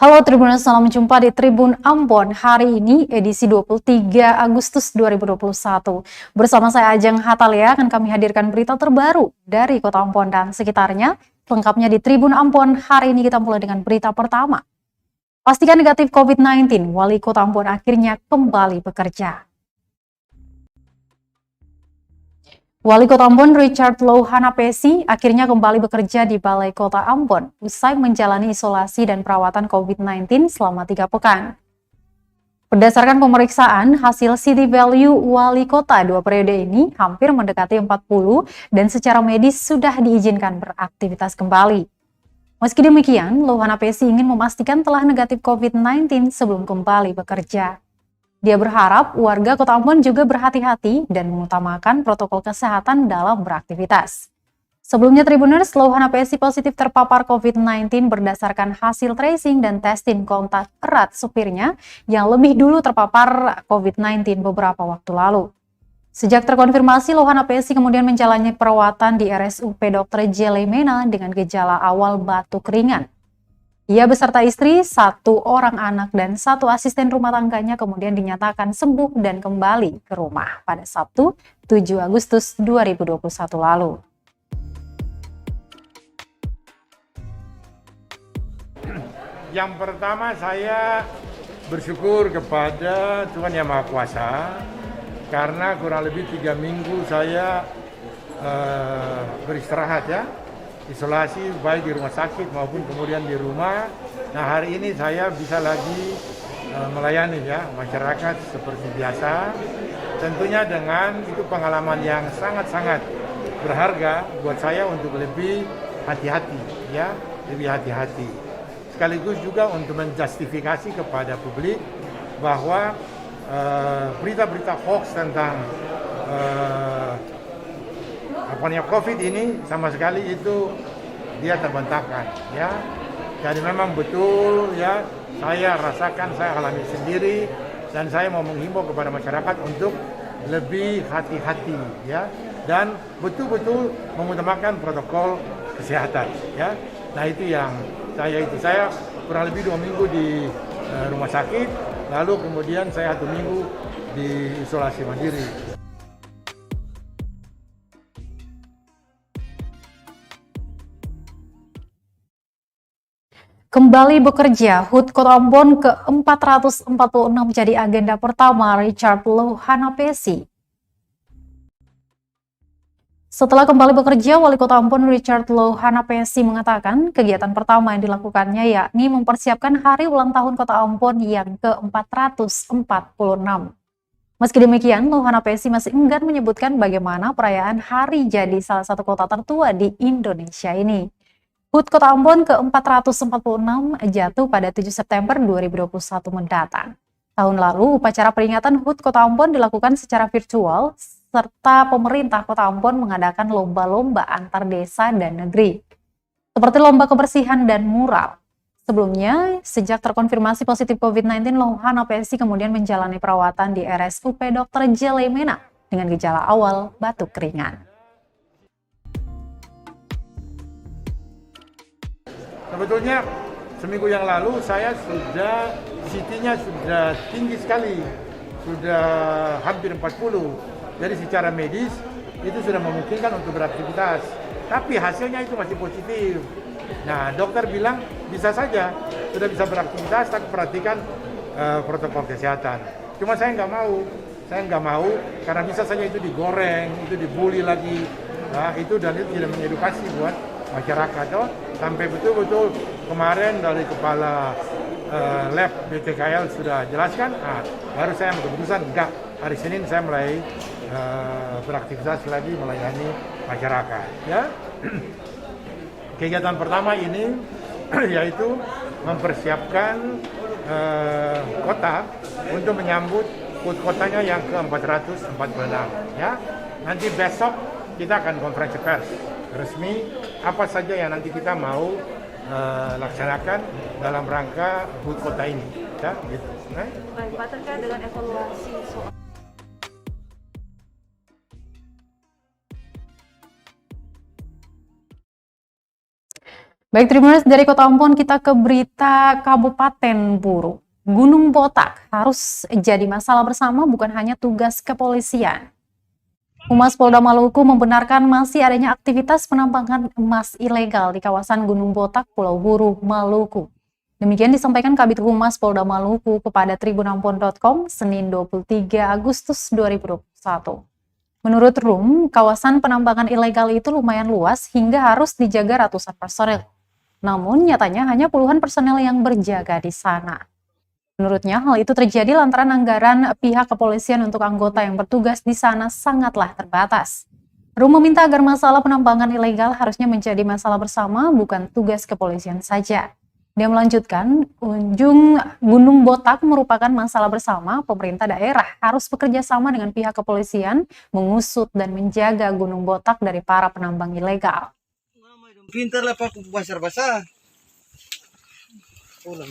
Halo Tribuners, salam jumpa di Tribun Ambon. Hari ini edisi 23 Agustus 2021. Bersama saya Ajeng Hatalia akan kami hadirkan berita terbaru dari Kota Ambon dan sekitarnya. Lengkapnya di Tribun Ambon. Hari ini kita mulai dengan berita pertama. Pastikan negatif COVID-19, Wali Kota Ambon akhirnya kembali bekerja. Wali Kota Ambon Richard Louhanapesi akhirnya kembali bekerja di Balai Kota Ambon usai menjalani isolasi dan perawatan COVID-19 selama 3 pekan. Berdasarkan pemeriksaan, hasil City Value Wali Kota 2 periode ini hampir mendekati 40 dan secara medis sudah diizinkan beraktivitas kembali. Meski demikian, Louhanapesi ingin memastikan telah negatif COVID-19 sebelum kembali bekerja. Dia berharap warga Kota Ambon juga berhati-hati dan mengutamakan protokol kesehatan dalam beraktivitas. Sebelumnya Tribuners, Louhanapesi positif terpapar COVID-19 berdasarkan hasil tracing dan testing kontak erat supirnya yang lebih dulu terpapar COVID-19 beberapa waktu lalu. Sejak terkonfirmasi, Louhanapesi kemudian menjalani perawatan di RSUP Dr. Jelemena dengan gejala awal batuk ringan. Ia beserta istri, 1 orang anak, dan 1 asisten rumah tangganya kemudian dinyatakan sembuh dan kembali ke rumah pada Sabtu 7 Agustus 2021 lalu. Yang pertama saya bersyukur kepada Tuhan Yang Maha Kuasa karena kurang lebih 3 minggu saya beristirahat ya. Isolasi baik di rumah sakit maupun kemudian di rumah. Nah, hari ini saya bisa lagi melayani ya masyarakat seperti biasa. Tentunya dengan itu pengalaman yang sangat-sangat berharga buat saya untuk lebih hati-hati ya, lebih hati-hati. Sekaligus juga untuk menjustifikasi kepada publik bahwa berita-berita hoax tentang COVID ini sama sekali itu dia terbantahkan ya. Jadi memang betul ya, saya rasakan, saya alami sendiri dan saya mau menghimbau kepada masyarakat untuk lebih hati-hati ya dan betul-betul mengutamakan protokol kesehatan ya. Nah, itu yang saya kurang lebih 2 minggu di rumah sakit, lalu kemudian saya 1 minggu di isolasi mandiri. Kembali bekerja, HUT Kota Ambon ke-446 menjadi agenda pertama Richard Louhanapesi. Setelah kembali bekerja, Wali Kota Ambon Richard Louhanapesi mengatakan kegiatan pertama yang dilakukannya yakni mempersiapkan hari ulang tahun Kota Ambon yang ke-446. Meski demikian, Louhanapesi masih enggan menyebutkan bagaimana perayaan hari jadi salah satu kota tertua di Indonesia ini. HUT Kota Ambon ke-446 jatuh pada 7 September 2021 mendatang. Tahun lalu, upacara peringatan HUT Kota Ambon dilakukan secara virtual, serta pemerintah Kota Ambon mengadakan lomba-lomba antar desa dan negeri, seperti lomba kebersihan dan mural. Sebelumnya, sejak terkonfirmasi positif COVID-19, Louhanapesi kemudian menjalani perawatan di RSUP Dr. Jelemena dengan gejala awal batuk ringan. Sebetulnya seminggu yang lalu saya sudah CT-nya sudah tinggi sekali, sudah hampir 40. Jadi secara medis itu sudah memungkinkan untuk beraktivitas. Tapi hasilnya itu masih positif. Nah, dokter bilang bisa saja sudah bisa beraktivitas, tapi perhatikan protokol kesehatan. Cuma saya nggak mau karena bisa saja itu digoreng, itu dibully lagi. Nah, itu dan itu tidak mengedukasi buat masyarakat. Sampai betul-betul kemarin dari kepala lab BPKL sudah jelaskan, baru saya keputusan enggak, hari Senin saya mulai beraktivitas lagi melayani masyarakat ya. Kegiatan pertama ini yaitu mempersiapkan kota untuk menyambut HUT kotanya yang ke-446 ya. Nanti besok kita akan konferensi pers resmi apa saja yang nanti kita mau laksanakan dalam rangka HUT kota ini ya gitu. Baik, Pak, terkait dengan evaluasi soal Baik, terima kasih dari Kota Ambon kita ke berita Kabupaten Buru. Gunung Botak harus jadi masalah bersama, bukan hanya tugas kepolisian. Humas Polda Maluku membenarkan masih adanya aktivitas penambangan emas ilegal di kawasan Gunung Botak, Pulau Buru, Maluku. Demikian disampaikan Kabid Humas Polda Maluku kepada tribunampon.com Senin 23 Agustus 2021. Menurut Rum, kawasan penambangan ilegal itu lumayan luas hingga harus dijaga ratusan personel. Namun nyatanya hanya puluhan personel yang berjaga di sana. Menurutnya, hal itu terjadi lantaran anggaran pihak kepolisian untuk anggota yang bertugas di sana sangatlah terbatas. Rum meminta agar masalah penambangan ilegal harusnya menjadi masalah bersama, bukan tugas kepolisian saja. Dia melanjutkan, Ujung Gunung Botak merupakan masalah bersama, pemerintah daerah harus bekerja sama dengan pihak kepolisian, mengusut dan menjaga Gunung Botak dari para penambang ilegal. Pintar lah Pak, basah-basah. Pulang.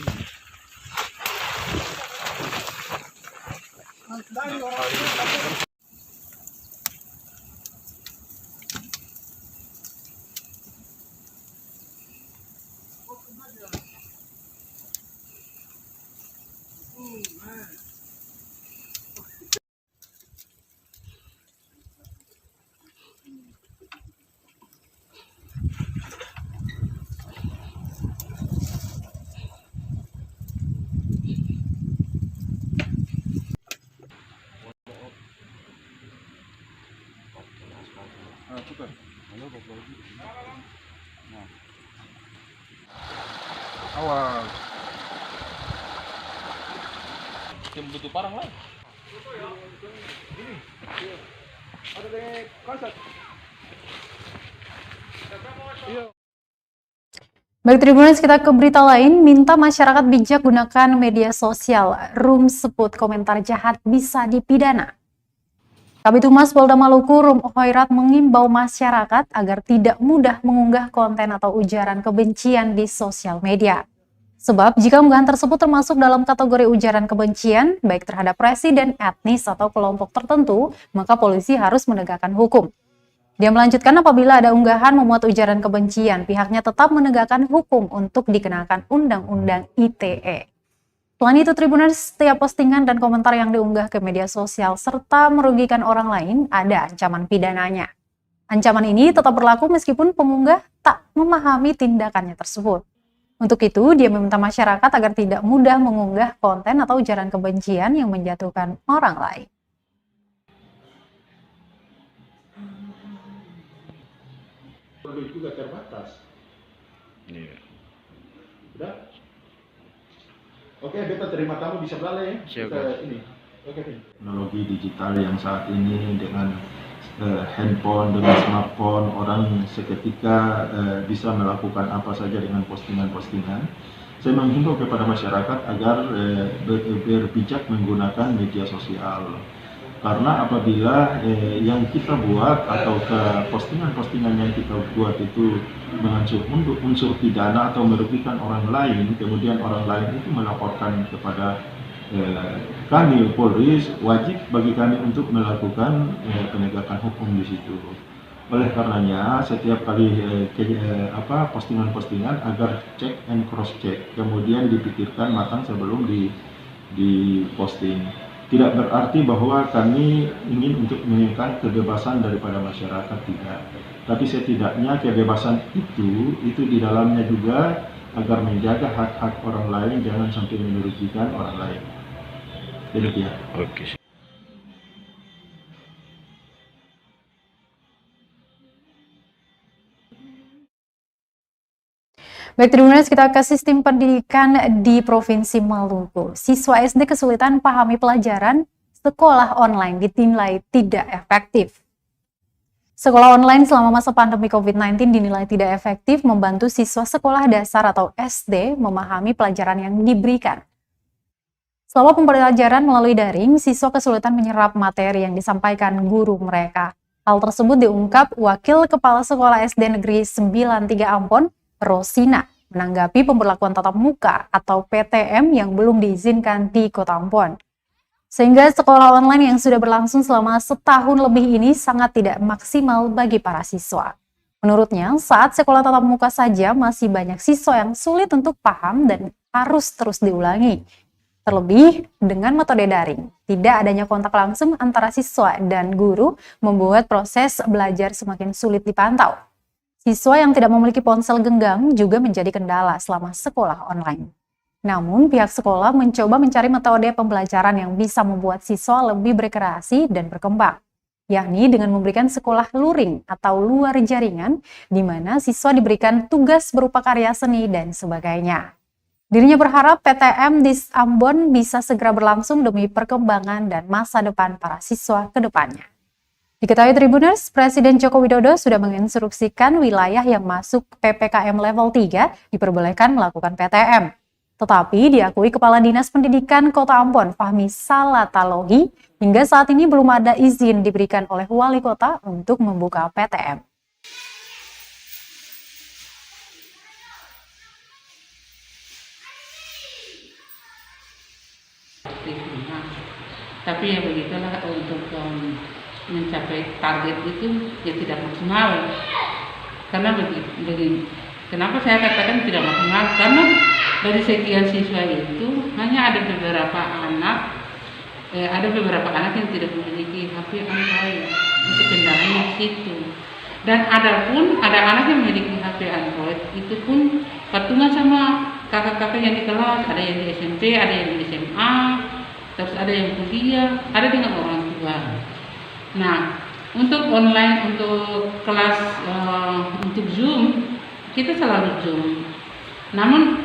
Awal. Yang butuh parang lah. Baik, Tribuners, kita ke berita lain. Minta masyarakat bijak gunakan media sosial. Rum sebut komentar jahat bisa dipidana. Kabid Humas Polda Maluku, Rum Hoirat, mengimbau masyarakat agar tidak mudah mengunggah konten atau ujaran kebencian di sosial media. Sebab jika unggahan tersebut termasuk dalam kategori ujaran kebencian, baik terhadap presiden, etnis, atau kelompok tertentu, maka polisi harus menegakkan hukum. Dia melanjutkan, apabila ada unggahan memuat ujaran kebencian, pihaknya tetap menegakkan hukum untuk dikenakan Undang-Undang ITE. Selain itu, Tribuners, setiap postingan dan komentar yang diunggah ke media sosial serta merugikan orang lain ada ancaman pidananya. Ancaman ini tetap berlaku meskipun pengunggah tak memahami tindakannya tersebut. Untuk itu, dia meminta masyarakat agar tidak mudah mengunggah konten atau ujaran kebencian yang menjatuhkan orang lain. Perlu juga terbatas. Iya. Udah? Oke, beta terima tamu di sebelah ya. Siap. Ini. Oke. Teknologi digital yang saat ini dengan handphone, dengan smartphone, orang seketika bisa melakukan apa saja dengan postingan-postingan. Saya menghimbau kepada masyarakat agar berbijak menggunakan media sosial. Karena apabila yang kita buat atau ke postingan-postingan yang kita buat itu mengandung unsur pidana atau merugikan orang lain, kemudian orang lain itu melaporkan kepada kami Polri, wajib bagi kami untuk melakukan penegakan hukum di situ. Oleh karenanya setiap kali postingan-postingan agar cek and cross check, kemudian dipikirkan matang sebelum di posting. Tidak berarti bahwa kami ingin untuk menginginkan kebebasan daripada masyarakat, tidak. Tapi setidaknya kebebasan itu di dalamnya juga agar menjaga hak-hak orang lain, jangan sampai merugikan orang lain. Demikian. Oke. Baik, Tribuners, kita ke sistem pendidikan di Provinsi Maluku. Siswa SD kesulitan pahami pelajaran, sekolah online dinilai tidak efektif. Sekolah online selama masa pandemi COVID-19 dinilai tidak efektif membantu siswa sekolah dasar atau SD memahami pelajaran yang diberikan. Selama pembelajaran melalui daring, siswa kesulitan menyerap materi yang disampaikan guru mereka. Hal tersebut diungkap Wakil Kepala Sekolah SD Negeri 93 Ambon, Rosina, menanggapi pemberlakuan tatap muka atau PTM yang belum diizinkan di Kota Ambon. Sehingga sekolah online yang sudah berlangsung selama setahun lebih ini sangat tidak maksimal bagi para siswa. Menurutnya, saat sekolah tatap muka saja masih banyak siswa yang sulit untuk paham dan harus terus diulangi. Terlebih dengan metode daring, tidak adanya kontak langsung antara siswa dan guru membuat proses belajar semakin sulit dipantau. Siswa yang tidak memiliki ponsel genggam juga menjadi kendala selama sekolah online. Namun, pihak sekolah mencoba mencari metode pembelajaran yang bisa membuat siswa lebih berkreasi dan berkembang, yakni dengan memberikan sekolah luring atau luar jaringan, di mana siswa diberikan tugas berupa karya seni dan sebagainya. Dirinya berharap PTM di Ambon bisa segera berlangsung demi perkembangan dan masa depan para siswa ke depannya. Diketahui Tribuners, Presiden Joko Widodo sudah menginstruksikan wilayah yang masuk PPKM level 3 diperbolehkan melakukan PTM. Tetapi diakui Kepala Dinas Pendidikan Kota Ambon, Fahmi Salatalohi, hingga saat ini belum ada izin diberikan oleh Wali Kota untuk membuka PTM. Tapi ya begitulah, untuk mencapai target itu ya tidak maksimal. Karena begini, kenapa saya katakan tidak maksimal? Karena dari sekian siswa itu hanya ada beberapa anak yang tidak memiliki HP Android. Itu kendalanya di situ. Dan ada anak yang memiliki HP Android itu pun patungan sama kakak-kakak yang di kelas, ada yang di SMP, ada yang di SMA, terus ada yang kuliah, ada dengan orang tua. Nah, untuk online, untuk kelas, untuk Zoom, kita selalu Zoom. Namun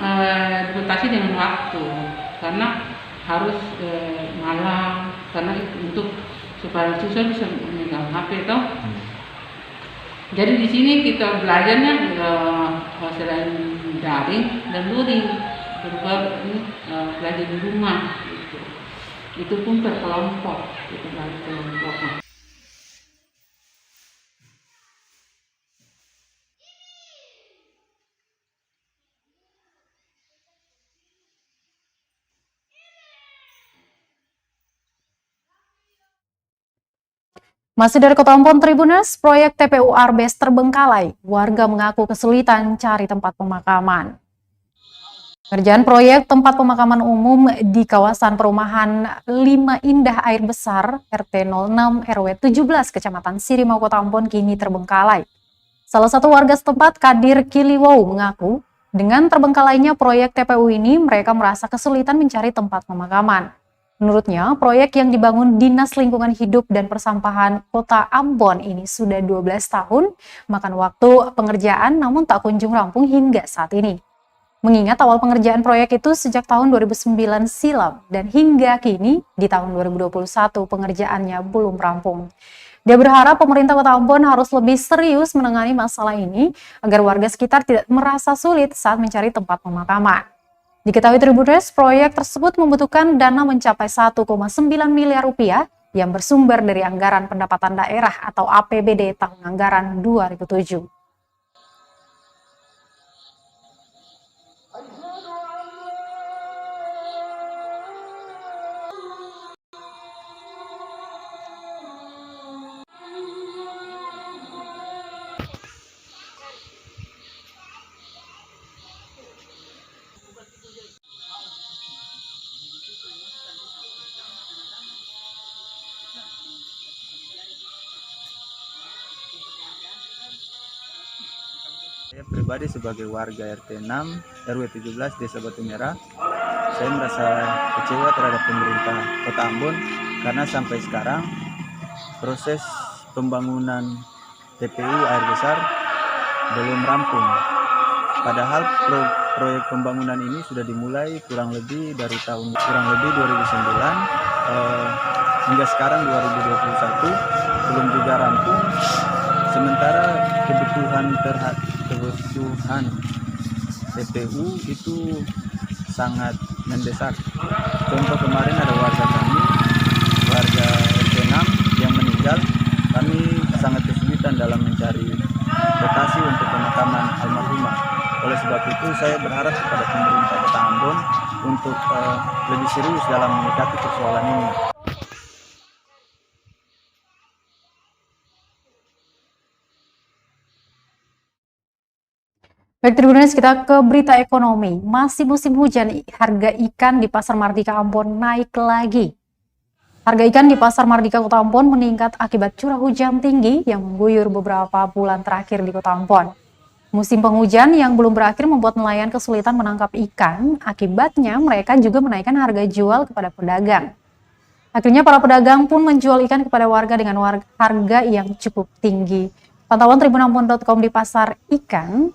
dibatasi dengan waktu, karena harus malam, karena untuk supaya siswa bisa memegang HP toh. Jadi di sini kita belajarnya selain daring dan luring, berupa belajar di rumah. Itu pun berkelompok, itu belajar kelompok. Masih dari Kota Ambon Tribuners, proyek TPU Arbes terbengkalai. Warga mengaku kesulitan cari tempat pemakaman. Pengerjaan proyek tempat pemakaman umum di kawasan perumahan 5 Indah Air Besar, RT 06 RW 17, Kecamatan Sirimau, Kota Ambon kini terbengkalai. Salah satu warga setempat, Kadir Kiliwow, mengaku dengan terbengkalainya proyek TPU ini mereka merasa kesulitan mencari tempat pemakaman. Menurutnya, proyek yang dibangun Dinas Lingkungan Hidup dan Persampahan Kota Ambon ini sudah 12 tahun, makan waktu pengerjaan namun tak kunjung rampung hingga saat ini. Mengingat awal pengerjaan proyek itu sejak tahun 2009 silam dan hingga kini di tahun 2021 pengerjaannya belum rampung. Dia berharap pemerintah Kota Ambon harus lebih serius menangani masalah ini agar warga sekitar tidak merasa sulit saat mencari tempat pemakaman. Diketahui Tribuners, proyek tersebut membutuhkan dana mencapai 1,9 miliar rupiah yang bersumber dari anggaran pendapatan daerah atau APBD tahun anggaran 2007. Saya pribadi sebagai warga RT 6 RW 17 Desa Batu Merah, saya merasa kecewa terhadap pemerintah Kota Ambon karena sampai sekarang proses pembangunan TPU Air Besar belum rampung. Padahal proyek pembangunan ini sudah dimulai kurang lebih 2009 hingga sekarang 2021 belum juga rampung. Sementara kebutuhan TPU itu sangat mendesak. Contoh kemarin ada warga kami, warga RT 6 yang meninggal. Kami sangat kesulitan dalam mencari lokasi untuk pemakaman almarhumah. Oleh sebab itu saya berharap kepada pemerintah Kota Ambon untuk lebih serius dalam menyikapi persoalan ini. Baik, Tribuners, kita ke berita ekonomi. Masih musim hujan, harga ikan di Pasar Mardika Ambon naik lagi. Harga ikan di Pasar Mardika Kota Ambon meningkat akibat curah hujan tinggi yang mengguyur beberapa bulan terakhir di Kota Ambon. Musim penghujan yang belum berakhir membuat nelayan kesulitan menangkap ikan. Akibatnya mereka juga menaikkan harga jual kepada pedagang. Akhirnya para pedagang pun menjual ikan kepada warga dengan harga yang cukup tinggi. Pantauan tribunambon.com di pasar ikan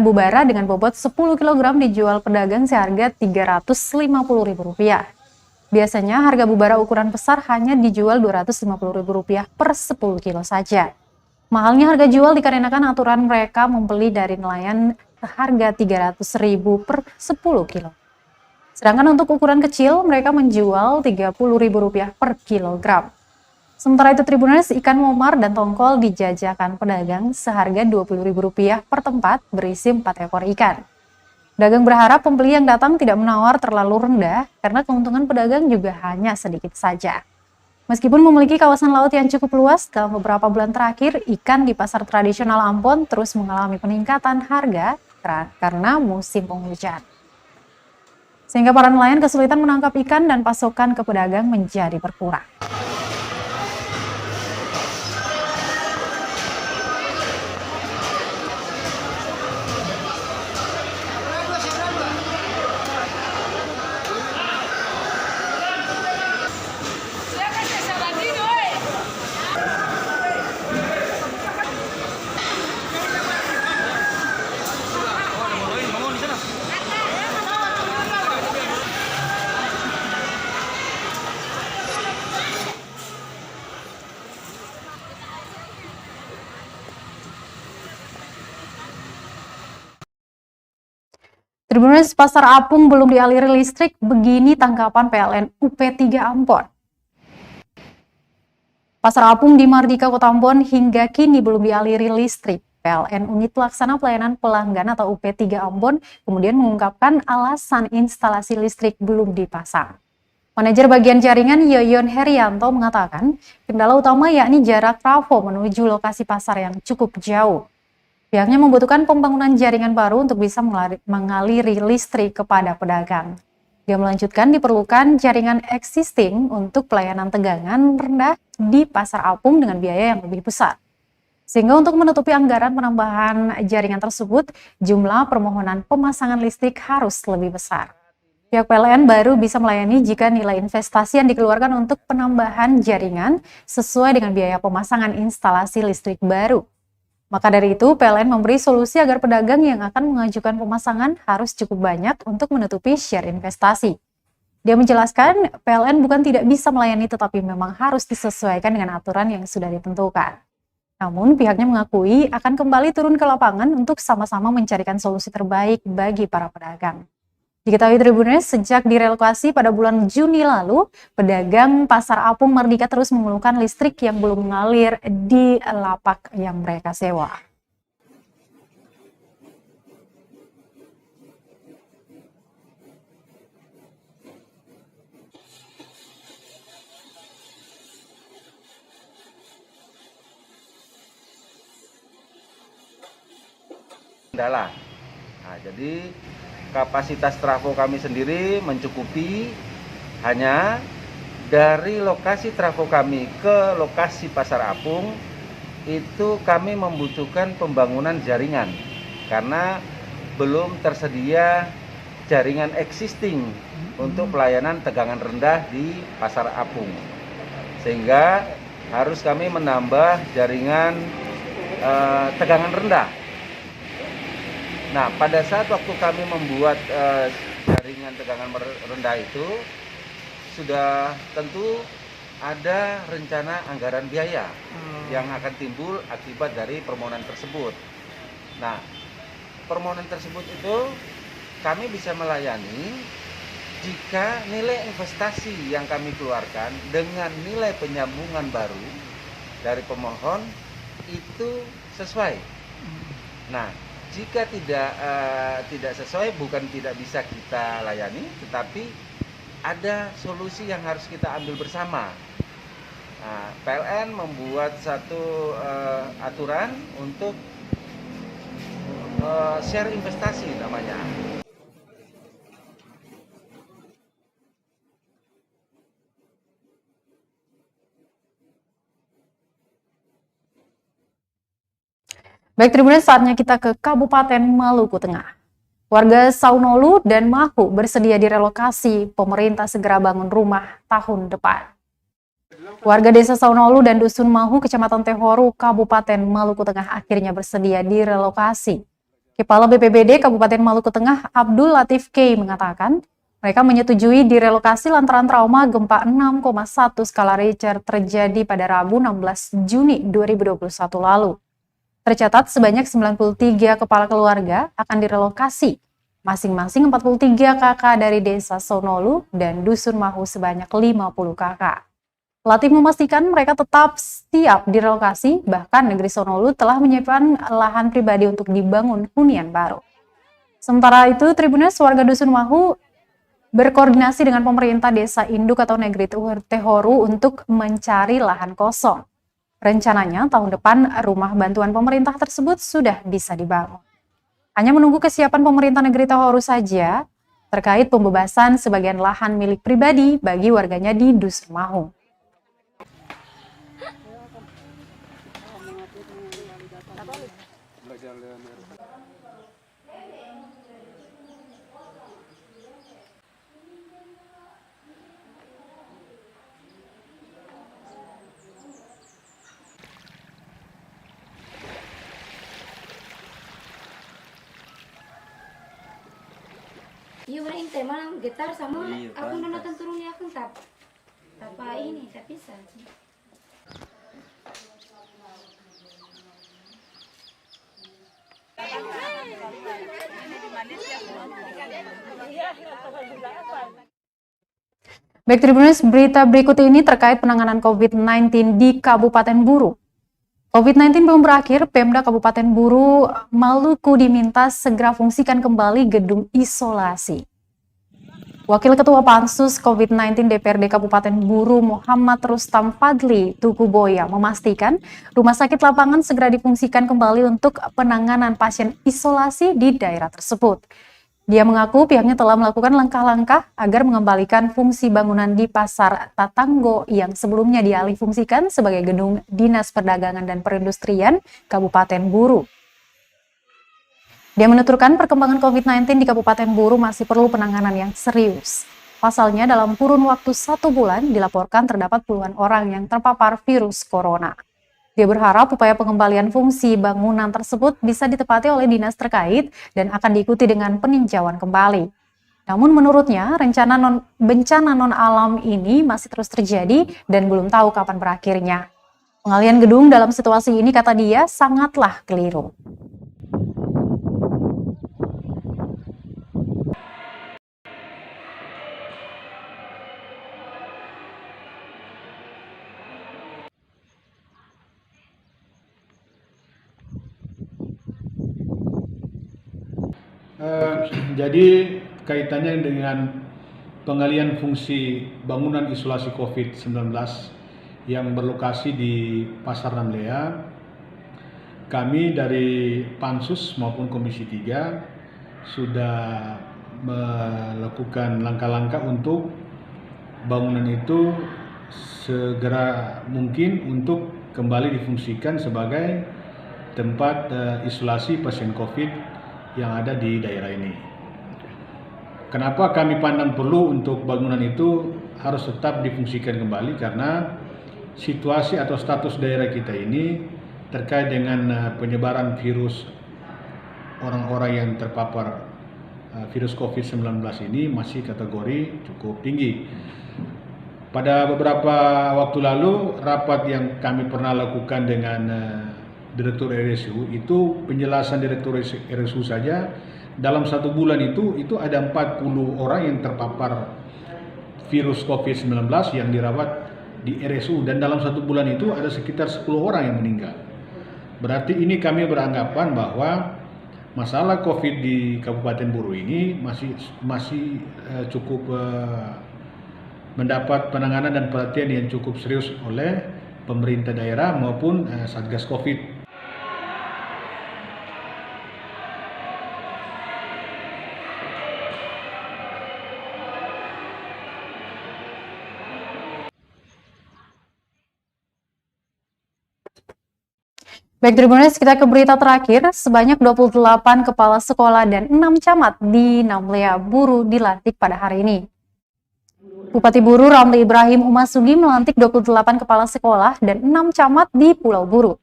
bubara dengan bobot 10 kg dijual pedagang seharga Rp350.000. Biasanya harga bubara ukuran besar hanya dijual Rp250.000 per 10 kilo saja. Mahalnya harga jual dikarenakan aturan mereka membeli dari nelayan harga Rp300.000 per 10 kilo. Sedangkan untuk ukuran kecil mereka menjual Rp30.000 per kilogram. Sementara itu Tribuners, ikan momar dan tongkol dijajakan pedagang seharga Rp20.000 per tempat berisi 4 ekor ikan. Pedagang berharap pembeli yang datang tidak menawar terlalu rendah karena keuntungan pedagang juga hanya sedikit saja. Meskipun memiliki kawasan laut yang cukup luas, dalam beberapa bulan terakhir ikan di pasar tradisional Ambon terus mengalami peningkatan harga karena musim penghujan. Sehingga para nelayan kesulitan menangkap ikan dan pasokan ke pedagang menjadi berkurang. Tribuners, Pasar Apung belum dialiri listrik, begini tanggapan PLN UP3 Ambon. Pasar Apung di Mardika Kota Ambon hingga kini belum dialiri listrik. PLN Unit Pelaksana Pelayanan Pelanggan atau UP3 Ambon kemudian mengungkapkan alasan instalasi listrik belum dipasang. Manajer bagian jaringan Yoyon Herianto mengatakan, kendala utama yakni jarak trafo menuju lokasi pasar yang cukup jauh. Pihaknya membutuhkan pembangunan jaringan baru untuk bisa mengaliri listrik kepada pedagang. Dia melanjutkan diperlukan jaringan existing untuk pelayanan tegangan rendah di Pasar Apung dengan biaya yang lebih besar. Sehingga untuk menutupi anggaran penambahan jaringan tersebut, jumlah permohonan pemasangan listrik harus lebih besar. Pihak PLN baru bisa melayani jika nilai investasi yang dikeluarkan untuk penambahan jaringan sesuai dengan biaya pemasangan instalasi listrik baru. Maka dari itu, PLN memberi solusi agar pedagang yang akan mengajukan pemasangan harus cukup banyak untuk menutupi share investasi. Dia menjelaskan, PLN bukan tidak bisa melayani tetapi memang harus disesuaikan dengan aturan yang sudah ditentukan. Namun, pihaknya mengakui akan kembali turun ke lapangan untuk sama-sama mencarikan solusi terbaik bagi para pedagang. Diketahui Tribuners, sejak direlokasi pada bulan Juni lalu, pedagang Pasar Apung Mardika terus mengeluhkan listrik yang belum mengalir di lapak yang mereka sewa. Nah, jadi kapasitas trafo kami sendiri mencukupi, hanya dari lokasi trafo kami ke lokasi Pasar Apung itu kami membutuhkan pembangunan jaringan karena belum tersedia jaringan existing untuk pelayanan tegangan rendah di Pasar Apung, sehingga harus kami menambah jaringan tegangan rendah. Nah, pada saat waktu kami membuat jaringan tegangan rendah itu, sudah tentu ada rencana anggaran biaya yang akan timbul akibat dari permohonan tersebut. Nah, permohonan tersebut itu kami bisa melayani jika nilai investasi yang kami keluarkan dengan nilai penyambungan baru dari pemohon itu sesuai. Nah, jika tidak sesuai, bukan tidak bisa kita layani, tetapi ada solusi yang harus kita ambil bersama. Nah, PLN membuat satu aturan untuk share investasi namanya. Baik, Tribuners, saatnya kita ke Kabupaten Maluku Tengah. Warga Saunolu dan Mahu bersedia direlokasi, pemerintah segera bangun rumah tahun depan. Warga desa Saunolu dan Dusun Mahu, Kecamatan Tehoru, Kabupaten Maluku Tengah akhirnya bersedia direlokasi. Kepala BPBD Kabupaten Maluku Tengah, Abdul Latif K. mengatakan, mereka menyetujui direlokasi lantaran trauma gempa 6,1 skala Richter terjadi pada Rabu 16 Juni 2021 lalu. Tercatat sebanyak 93 kepala keluarga akan direlokasi, masing-masing 43 kakak dari desa Saunolu dan Dusun Mahu sebanyak 50 kakak. Latif memastikan mereka tetap siap direlokasi, bahkan negeri Saunolu telah menyiapkan lahan pribadi untuk dibangun hunian baru. Sementara itu, Tribuners, warga Dusun Mahu berkoordinasi dengan pemerintah desa induk atau negeri Tehoru untuk mencari lahan kosong. Rencananya tahun depan rumah bantuan pemerintah tersebut sudah bisa dibangun. Hanya menunggu kesiapan pemerintah negeri Tehoru saja terkait pembebasan sebagian lahan milik pribadi bagi warganya di Dusun Mahu. Iya main teh malam gitar sama Iya, aku pantas. nonton turunnya aku apa ini tak bisa. Baik, Tribuners, berita berikut ini terkait penanganan COVID-19 di Kabupaten Buru. COVID-19 belum berakhir, Pemda Kabupaten Buru, Maluku diminta segera fungsikan kembali gedung isolasi. Wakil Ketua Pansus COVID-19 DPRD Kabupaten Buru, Muhammad Rustam Fadli Tukuboya, memastikan rumah sakit lapangan segera difungsikan kembali untuk penanganan pasien isolasi di daerah tersebut. Dia mengaku pihaknya telah melakukan langkah-langkah agar mengembalikan fungsi bangunan di Pasar Tatanggo yang sebelumnya dialihfungsikan sebagai gedung Dinas Perdagangan dan Perindustrian Kabupaten Buru. Dia menuturkan perkembangan COVID-19 di Kabupaten Buru masih perlu penanganan yang serius. Pasalnya dalam kurun waktu 1 bulan dilaporkan terdapat puluhan orang yang terpapar virus corona. Dia berharap upaya pengembalian fungsi bangunan tersebut bisa ditepati oleh dinas terkait dan akan diikuti dengan peninjauan kembali. Namun menurutnya bencana non-alam ini masih terus terjadi dan belum tahu kapan berakhirnya. Pengalihan gedung dalam situasi ini, kata dia, sangatlah keliru. Jadi kaitannya dengan pengalihan fungsi bangunan isolasi COVID-19 yang berlokasi di Pasar Namlea, kami dari Pansus maupun Komisi 3 sudah melakukan langkah-langkah untuk bangunan itu segera mungkin untuk kembali difungsikan sebagai tempat isolasi pasien COVID yang ada di daerah ini. Kenapa kami pandang perlu untuk bangunan itu harus tetap difungsikan kembali? Karena situasi atau status daerah kita ini terkait dengan penyebaran virus orang-orang yang terpapar virus COVID-19 ini masih kategori cukup tinggi. Pada beberapa waktu lalu, rapat yang kami pernah lakukan dengan Direktur RSU, itu penjelasan Direktur RSU saja dalam 1 bulan itu ada 40 orang yang terpapar virus COVID-19 yang dirawat di RSU, dan dalam 1 bulan itu ada sekitar 10 orang yang meninggal. Berarti ini kami beranggapan bahwa masalah COVID di Kabupaten Buru ini masih cukup mendapat penanganan dan perhatian yang cukup serius oleh pemerintah daerah maupun Satgas COVID. Baik Tribuners, kita ke berita terakhir. Sebanyak 28 kepala sekolah dan 6 camat di Namlea Buru dilantik pada hari ini. Bupati Buru Ramli Ibrahim Umasugi melantik 28 kepala sekolah dan 6 camat di Pulau Buru.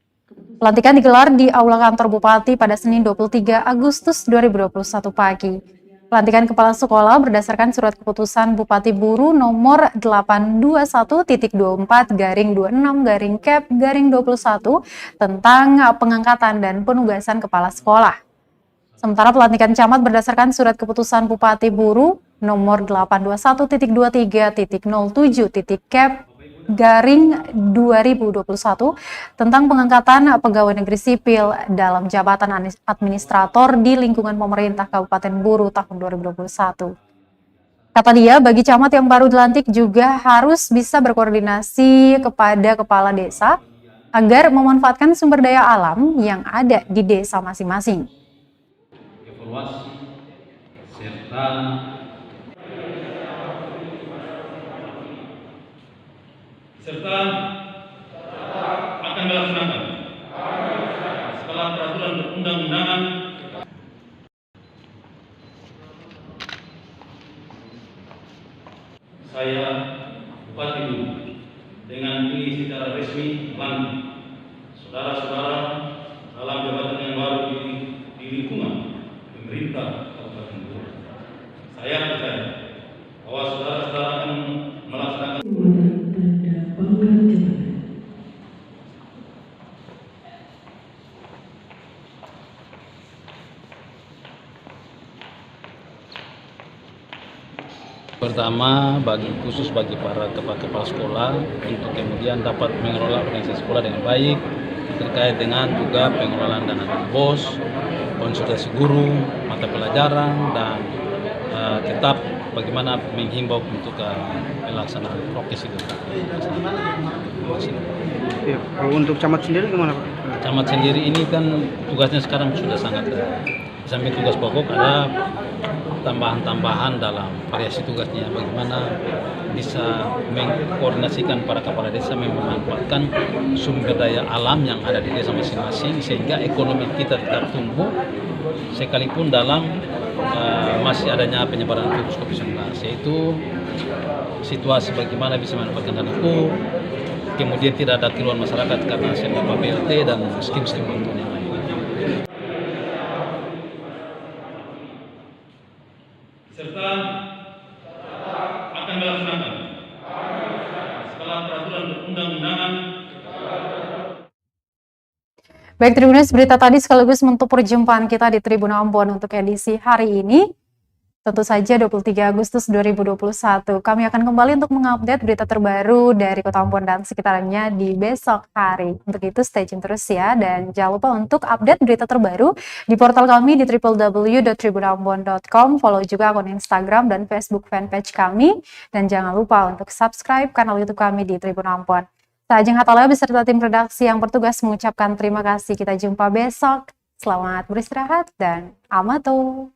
Pelantikan digelar di Aula Kantor Bupati pada Senin 23 Agustus 2021 pagi. Pelantikan kepala sekolah berdasarkan surat keputusan Bupati Buru nomor 821-24-26-Kep-21 tentang pengangkatan dan penugasan kepala sekolah. Sementara pelantikan camat berdasarkan surat keputusan Bupati Buru nomor 821-23-Kep-2021 tentang pengangkatan pegawai negeri sipil dalam jabatan administrator di lingkungan pemerintah Kabupaten Buru tahun 2021. Kata dia, bagi camat yang baru dilantik juga harus bisa berkoordinasi kepada kepala desa agar memanfaatkan sumber daya alam yang ada di desa masing-masing. Evaluasi serta akan melaksanakan skala peraturan perundang-undangan saya Bupati Buru dengan ini secara resmi melantik saudara-saudara dalam jabatan yang baru di lingkungan pemerintah Kabupaten Buru. Saya percaya bahwa saudara-saudara akan melaksanakan pertama khusus bagi para kepala sekolah untuk kemudian dapat mengelola organisasi sekolah dengan baik terkait dengan juga pengelolaan dana bos, konsultasi guru, mata pelajaran dan tetap bagaimana menghimbau untuk pelaksanaan prokes itu. Ya, untuk camat sendiri gimana Pak? Camat sendiri ini kan tugasnya sekarang sudah sangat sampai tugas pokok ada tambahan-tambahan dalam variasi tugasnya, bagaimana bisa mengkoordinasikan para kepala desa memanfaatkan sumber daya alam yang ada di desa masing-masing sehingga ekonomi kita tetap tumbuh sekalipun dalam masih adanya penyebaran virus COVID-19, yaitu situasi bagaimana bisa memanfaatkan dana kur, kemudian tidak ada keluhan masyarakat karena selama BLT dan skim-skim bantuan yang lain. Serta akan melaksanakan skala peraturan perundang-undangan. Baik Tribuners, berita tadi sekaligus menutup perjumpaan kita di Tribun Ambon untuk edisi hari ini. Tentu saja 23 Agustus 2021. Kami akan kembali untuk mengupdate berita terbaru dari Kota Ambon dan sekitarnya di besok hari. Untuk itu stay tune terus ya, dan jangan lupa untuk update berita terbaru di portal kami di www.tribunambon.com. Follow juga akun Instagram dan Facebook fanpage kami, dan jangan lupa untuk subscribe kanal YouTube kami di Tribun Ambon. Saya Ajeng Hatala beserta tim redaksi yang bertugas mengucapkan terima kasih. Kita jumpa besok. Selamat beristirahat dan amato.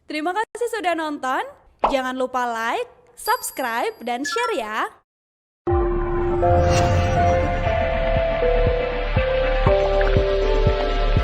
Terima kasih sudah nonton. Jangan lupa like, subscribe, dan share ya.